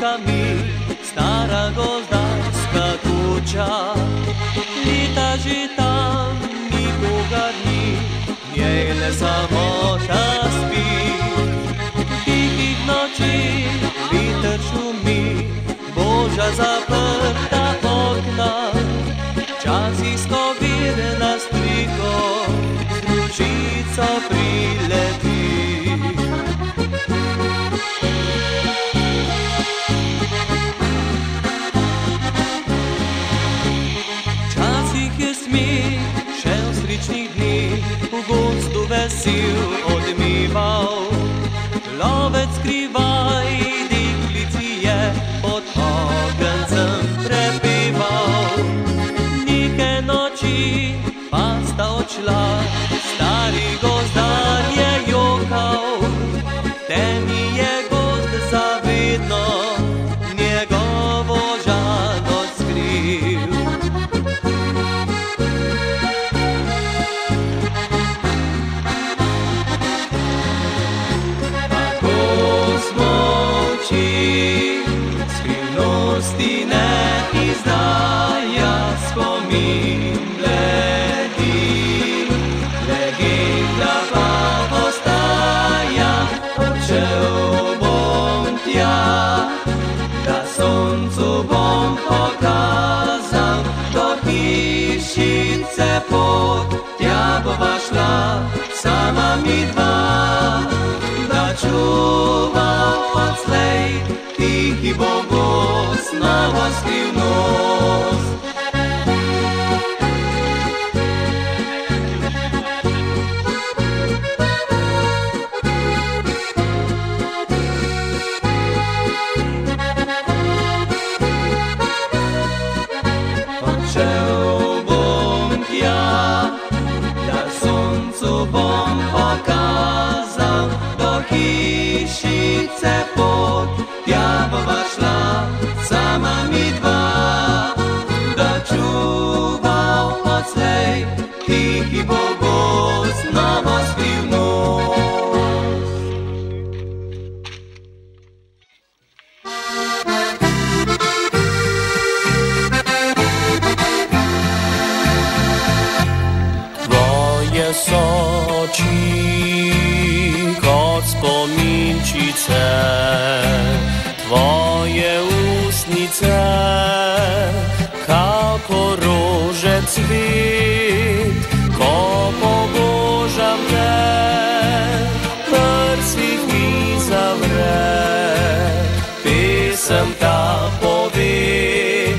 mi stara gozdarska kuća. Leta že tam nikogar ni, njej le samota spi. Tihih noči viter šumi, božja zaprta okna. Včasih skovirna striko, družico prileti. V gozdu vesil odmival, lovec skrivaj deklici je pod ogencem prepeval. Neke noči pa sta odšla, stari gozdar je jokal, temi je gozd zavedno njegovo žalost skril. Skrivnosti ne izdaja spomin bledi, legenda pa postaja. Odšel bom tja, da soncu bom pokazal, do hišice pot, tja bova šla sama mi dva, da čuval odslej tihi bo gost, nova skrivnost. Odšel bom tja, da soncu bom pokazal, do hišice pot, tja bova šla sama mi dva, da čuval odslej tihi bo gost, nova skrivnost. Tvoje so oči kot spominčice, tvoje usnice, kako rože cvet, ko pobožam te, prsih mi zavre, pesem ta pove,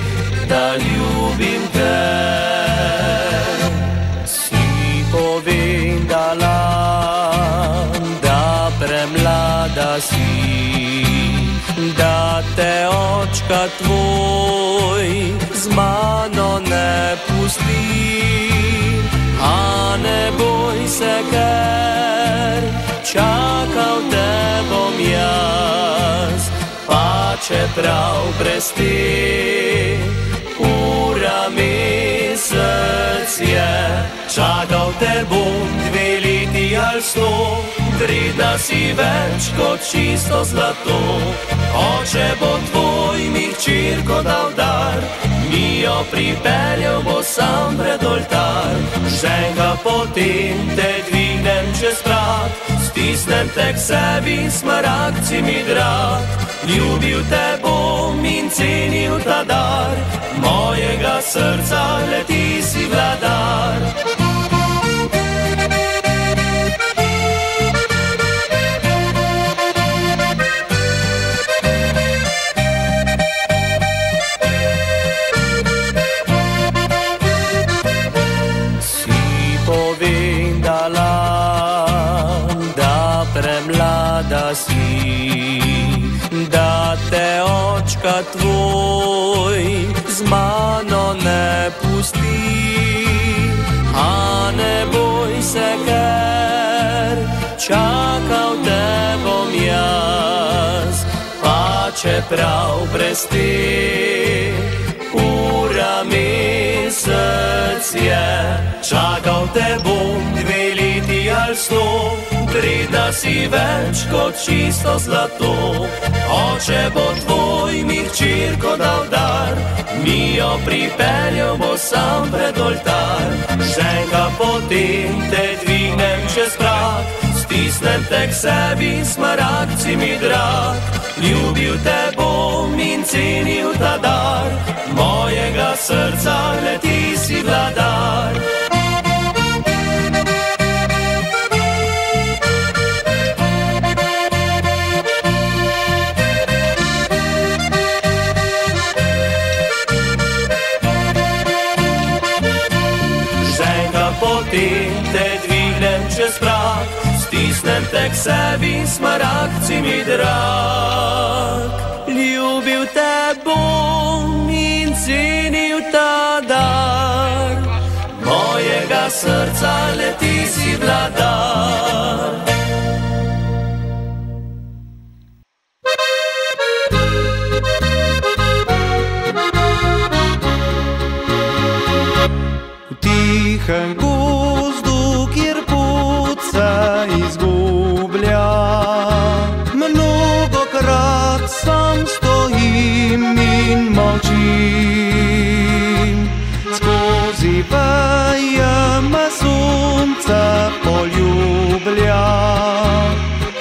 da ljubim te. Si povem, da premlada si, da te očka tvoj z mano ne pusti. A ne boj se, ker čakal te bom jaz, pa čeprav brez te ura mesec je. Čakal te bom 2 leti ali 100, vredna si več kot čisto zlato. Oče bo tvoj mi hčerko dal dar, mi jo pripeljal bo sam pred oltar. Ženka potem te dvignem čez prak, stisnem te k sebi, smaragd si mi drag. Ljubil te bom in cenil ta dar, mojega srca le ti si vladar. Premlada si, da te očka tvoj z mano ne pusti. A ne boj se, ker čakal te bom jaz, pa čeprav brez te ura mesec je. Čakal te bom 2 leti ali 100, vredna si več kot čisto zlato. Oče bo tvoj tvoj mi hčerko dal dar, mi jo pripeljal bo sam pred oltar. Ženka, potem te dvignem čez prag, stisnem te k sebi, smaragd si mi drag. Ljubil te bom in cenil ta dar, mojega srca le ti si vladar. Potem te dvignem čez prag, stisnem te k sebi, smaragd si mi drag. Ljubil te bom in cenil ta dar, mojega srca le ti si vladar. Tihem gozdu, kjer pot se izgublja, mnogokrat sam stojim in molčim. Skozi veje me sonce poljublja,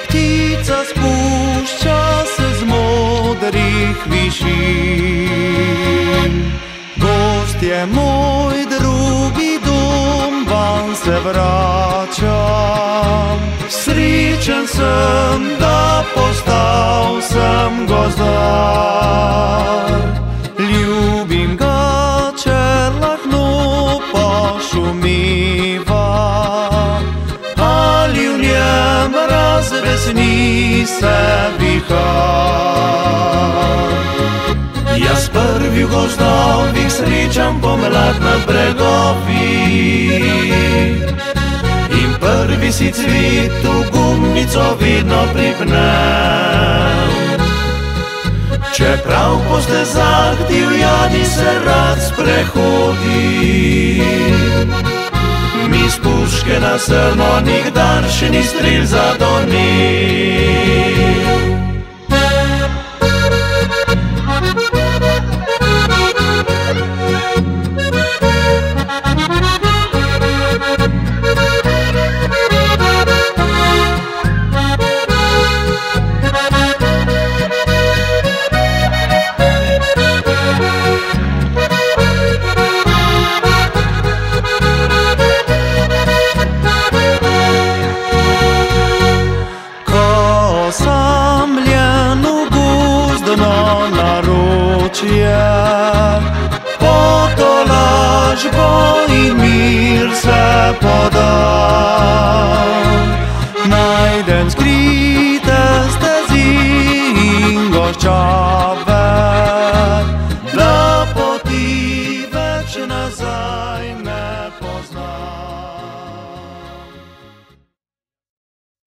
ptica spušča se z modrih višin. Gozd je moj drugi dom, van se vračam. Srečen sem, da postal sem gozdar. Ljubim ga, če lahno pošumiva, ali v njem razvesni se vihar. Jaz prvi v gozdovih srečam pomlad na bregovih in prvi si cvet v gumico vedno pripnem. Čeprav po stezah divjadi se rad sprehodi, mi z puške na srno nikdar še ni strel zadonel. Potolažbo in mir se